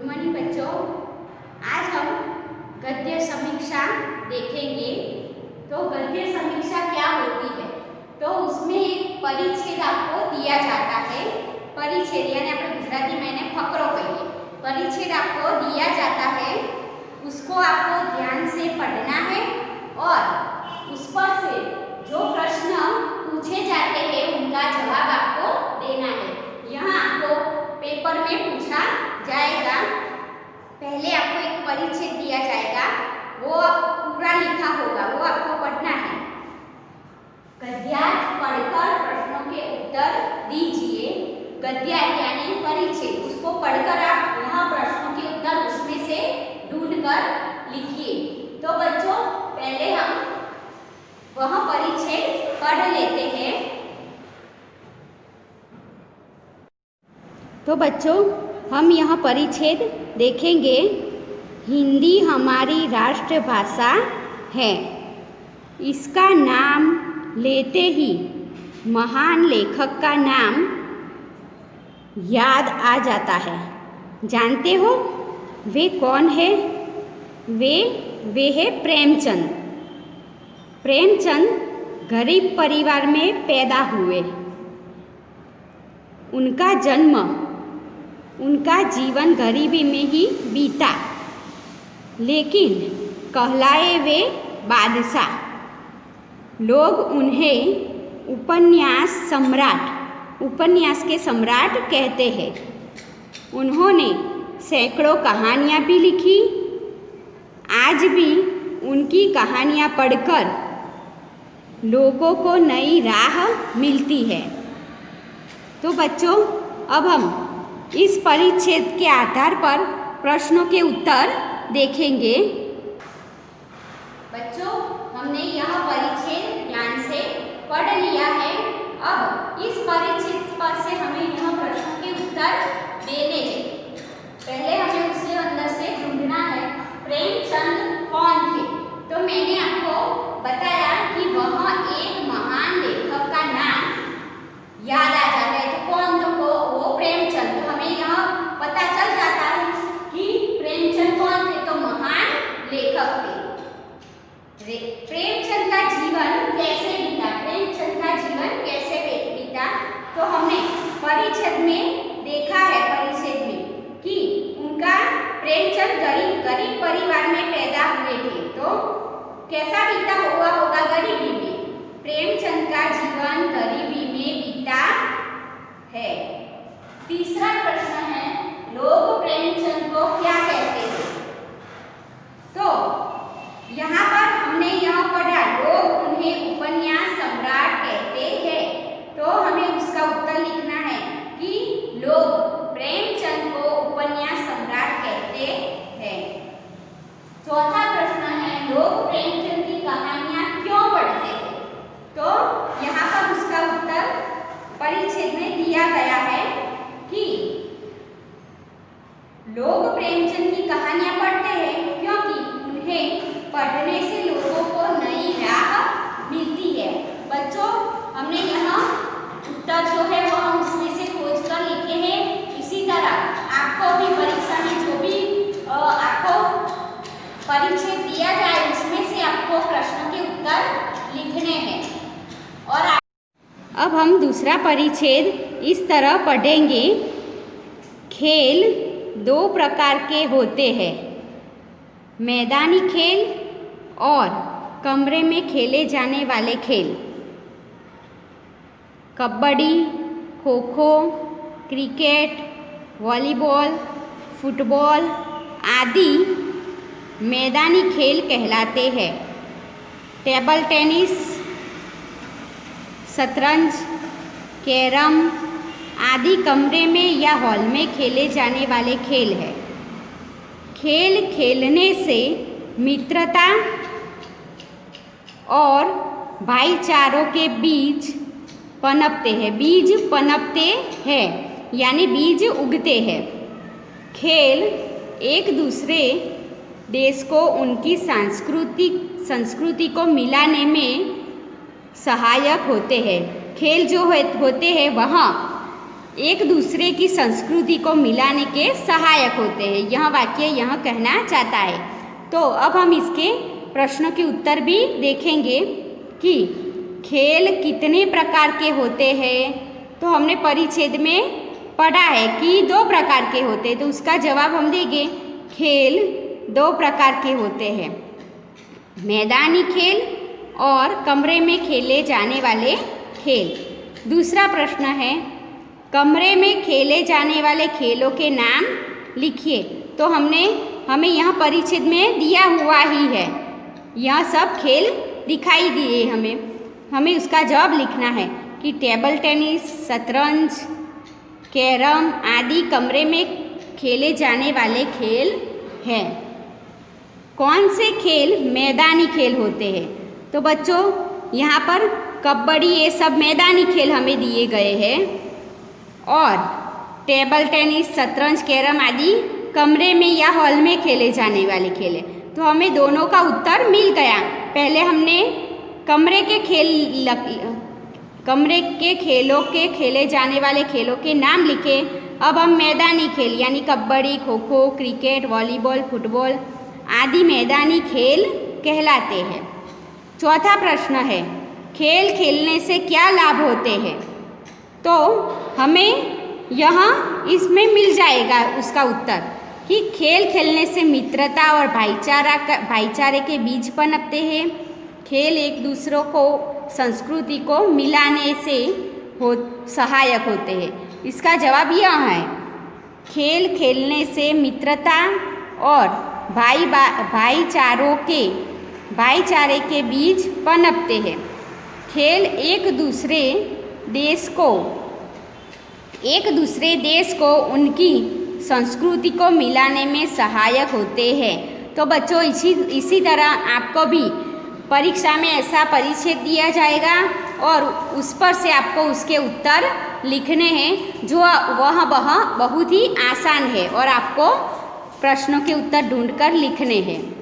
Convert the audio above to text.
Good morning बच्चों। आज हम गद्य समीक्षा देखेंगे। तो गद्य समीक्षा क्या होती है? तो उसमें एक परिच्छेद आपको दिया जाता है। परिच्छेद यानी આપણે ગુજરાતીમાં એને ફકરો કહીએ। परिच्छेद आपको दिया जाता है, उसको आपको ध्यान से पढ़ना है और उस पर से जो प्रश्न पूछे जाते हैं उनका जवाब आपको देना है। यहाँ आपको पेपर में पूछा जाएगा। पहले आपको एक परिच्छेद दिया जाएगा, वो पूरा लिखा होगा, वो आपको पढ़ना है। गद्यांश पढ़कर प्रश्नों के उत्तर दीजिए। गद्यांश यानी परिच्छेद, उसको पढ़कर आप वहाँ प्रश्नों के उत्तर उसमें से ढूंढकर लिखिए। तो बच्चों पहले हम वह परिच्छेद पढ़ लेते हैं। तो बच्चों हम यह परिच्छेद देखेंगे। हिंदी हमारी राष्ट्रभाषा है। इसका नाम लेते ही महान लेखक का नाम याद आ जाता है। जानते हो वे कौन है? वे है प्रेमचंद। प्रेमचंद गरीब परिवार में पैदा हुए। उनका जीवन गरीबी में ही बीता, लेकिन कहलाए वे बादशाह। लोग उन्हें उपन्यास के सम्राट कहते हैं। उन्होंने सैकड़ों कहानियाँ भी लिखी। आज भी उनकी कहानियाँ पढ़कर लोगों को नई राह मिलती है। तो बच्चों अब हम इस परिच्छेद के आधार पर प्रश्नों के उत्तर देखेंगे। बच्चों हमने यह परिच्छेद ध्यान से पढ़ लिया है। अब इस परिच्छेद पर से हमें यह प्रश्नों के उत्तर देने हैं। पहले हमें उसके अंदर से ढूंढना है प्रेमचंद कौन थे। तो मैंने आपको बताया कि वह एक महान लेखक का नाम याद आ जाता है। तो कौन? तो वो प्रेमचंद। तो हमें यह पता चल जाता है कि प्रेमचंद कौन थे। तो महान लेखक थे। प्रेमचंद का जीवन कैसे बीता? प्रेमचंद का जीवन कैसे बीता? तो हमने परिच्छेद में देखा है, परिच्छेद में कि उनका प्रेमचंद गरीब परिवार में पैदा हुए थे। तो कैसा बीता हुआ होगा? गरीबी में। प्रेमचंद का जीवन गरीबी में बीता है। तीसरा प्रश्न है, लोग प्रेमचंद को क्या कहते हैं? तो यहाँ पर हमने यह पढ़ा, लोग उन्हें उपन्यास सम्राट कहते हैं। तो हमें उसका उत्तर लिखना है कि लोग प्रेमचंद को उपन्यास सम्राट कहते हैं। चौथा प्रश्न है, लोग प्रेमचंद की कहानियाँ क्यों पढ़ते हैं? तो यहाँ पर उसका उत्तर परिच्छेद में दिया गया है कि लोग प्रेमचंद की कहानियाँ पढ़ते हैं क्योंकि उन्हें पढ़ने से लोगों को नई राह मिलती है। बच्चों हमने यहाँ उत्तर जो है वो हम उसमें से खोज कर लिखे हैं। इसी तरह आपको भी परीक्षा में जो भी आपको परिच्छेद दिया जाए उसमें से आपको प्रश्नों के उत्तर लिखने हैं। और अब हम दूसरा परिच्छेद इस तरह पढ़ेंगे। खेल दो प्रकार के होते हैं, मैदानी खेल और कमरे में खेले जाने वाले खेल। Kabaddi, kho kho, cricket, volleyball, football आदि मैदानी खेल कहलाते हैं। टेबल टेनिस, शतरंज, कैरम आदि कमरे में या हॉल में खेले जाने वाले खेल हैं। खेल खेलने से मित्रता और भाईचारों के बीज पनपते हैं यानी बीज उगते हैं। खेल एक दूसरे देश को उनकी संस्कृति को मिलाने में सहायक होते हैं। खेल जो होते हैं वहाँ एक दूसरे की संस्कृति को मिलाने के सहायक होते हैं। यह वाक्य यह कहना चाहता है। तो अब हम इसके प्रश्नों के उत्तर भी देखेंगे कि खेल कितने प्रकार के होते हैं। तो हमने परिच्छेद में पढ़ा है कि 2 प्रकार के होते हैं, तो उसका जवाब हम देंगे खेल 2 प्रकार के होते हैं, मैदानी खेल और कमरे में खेले जाने वाले खेल। दूसरा प्रश्न है कमरे में खेले जाने वाले खेलों के नाम लिखिए। तो हमें यहाँ परिच्छेद में दिया हुआ ही है, यह सब खेल दिखाई दिए हमें उसका जवाब लिखना है कि टेबल टेनिस, शतरंज, कैरम आदि कमरे में खेले जाने वाले खेल हैं। कौन से खेल मैदानी खेल होते हैं? तो बच्चों यहाँ पर कबड्डी ये सब मैदानी खेल हमें दिए गए हैं और टेबल टेनिस, शतरंज, कैरम आदि कमरे में या हॉल में खेले जाने वाले खेल हैं। तो हमें दोनों का उत्तर मिल गया। पहले हमने कमरे के खेलों के खेले जाने वाले खेलों के नाम लिखे। अब हम मैदानी खेल यानी kabaddi, kho kho, cricket, volleyball, football आदि मैदानी खेल कहलाते हैं। चौथा प्रश्न है खेल खेलने से क्या लाभ होते हैं? तो हमें यहाँ इसमें मिल जाएगा उसका उत्तर कि खेल खेलने से मित्रता और भाईचारे के बीज पनपते हैं। खेल एक दूसरों को संस्कृति को मिलाने से सहायक होते हैं। इसका जवाब यह है खेल खेलने से मित्रता और भाईचारे के बीज पनपते हैं। खेल एक दूसरे देश को उनकी संस्कृति को मिलाने में सहायक होते हैं। तो बच्चों इसी तरह आपको भी परीक्षा में ऐसा परिच्छेद दिया जाएगा और उस पर से आपको उसके उत्तर लिखने हैं जो वह बहुत ही आसान है और आपको प्रश्नों के उत्तर ढूंढकर लिखने हैं।